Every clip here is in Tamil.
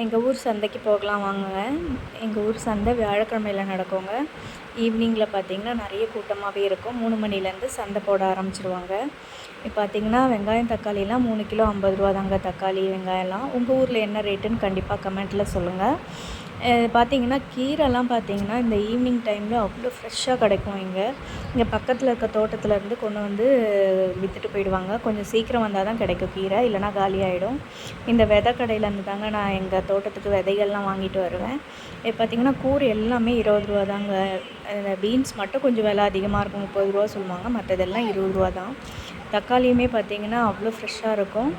எங்கள் ஊர் சந்தைக்கு போகலாம் வாங்குங்க. எங்கள் ஊர் சந்தை வியாழக்கிழமையில நடக்குங்க. ஈவினிங்கில் பார்த்திங்கன்னா நிறைய கூட்டமாகவே இருக்கும். 3 மணிலேருந்து சந்தை போட ஆரம்பிச்சிருவாங்க. இப்போ பார்த்திங்கன்னா வெங்காயம் தக்காளிலாம் 3 கிலோ 50 ரூபா தாங்க. தக்காளி வெங்காயம்லாம் உங்கள் ஊரில் என்ன ரேட்டுன்னு கண்டிப்பாக கமெண்ட்டில் சொல்லுங்கள். பார்த்திங்கன்னா கீரைலாம் பார்த்திங்கன்னா இந்த ஈவினிங் டைமில் அவ்வளோ ஃப்ரெஷ்ஷாக கிடைக்கும். இங்கே பக்கத்தில் இருக்க தோட்டத்துலேருந்து கொண்டு வந்து விற்றுட்டு போயிடுவாங்க. கொஞ்சம் சீக்கிரம் வந்தால் தான் கிடைக்கும் கீரை, இல்லைனா காலி ஆகிடும். இந்த விதை கடையிலேருந்து தாங்க நான் எங்கள் தோட்டத்துக்கு விதைகள்லாம் வாங்கிட்டு வருவேன். இப்போ பார்த்திங்கன்னா கூறு எல்லாமே 20 ரூபா தாங்க. பீன்ஸ் மட்டும் கொஞ்சம் விலை அதிகமாக இருக்கும், 30 ரூபா சொல்லுவாங்க. மற்றதெல்லாம் 20 ரூபா தான். தக்காளியுமே பார்த்திங்கன்னா அவ்வளோ ஃப்ரெஷ்ஷாக இருக்கும்.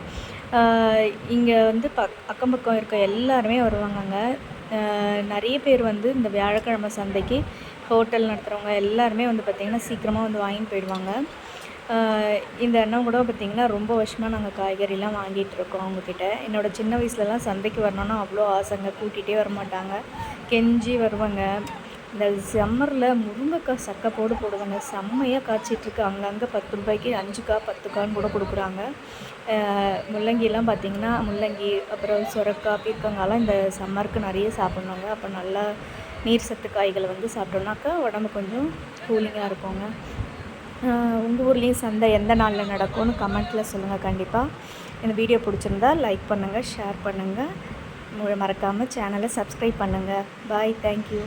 இங்கே வந்து அக்கம் பக்கம் இருக்க எல்லாருமே வருவாங்கங்க. நிறைய பேர் வந்து இந்த வியாழக்கிழமை சந்தைக்கு ஹோட்டல் நடத்துகிறவங்க எல்லாருமே வந்து பார்த்திங்கன்னா சீக்கிரமாக வந்து வாங்கிட்டு போயிடுவாங்க. இந்த அண்ணன் கூட பார்த்திங்கன்னா ரொம்ப வருஷமாக நாங்கள் காய்கறிலாம் வாங்கிட்டுருக்கோம் அவங்கக்கிட்ட. என்னோடய சின்ன வயசுலலாம் சந்தைக்கு வரணுன்னா அவ்வளோ ஆசைங்க. கூட்டிகிட்டே வரமாட்டாங்க, கெஞ்சி வருவாங்க. இந்த சம்மரில் முருங்கைக்காய் சக்கை போடுவாங்க. செம்மையாக காய்ச்சிட்ருக்கு. அங்கங்கே 10 ரூபாய்க்கு 5 10 கூட கொடுக்குறாங்க. முள்ளங்கிலாம் பார்த்திங்கன்னா முள்ளங்கி, அப்புறம் சுரக்காய், பீர்க்கங்காய்லாம் இந்த சம்மருக்கு நிறைய சாப்பிட்ணுங்க. அப்போ நல்லா நீர் சத்து காய்களை வந்து சாப்பிட்டோம்னாக்கா உடம்பு கொஞ்சம் கூலிங்காக இருக்குங்க. உங்கள் ஊர்லேயும் சந்தை எந்த நாளில் நடக்கும்னு கமெண்ட்டில் சொல்லுங்கள் கண்டிப்பாக. இந்த வீடியோ பிடிச்சிருந்தா லைக் பண்ணுங்கள், ஷேர் பண்ணுங்கள். மறக்காமல் சேனலை சப்ஸ்கிரைப் பண்ணுங்கள். பாய், தேங்க்யூ.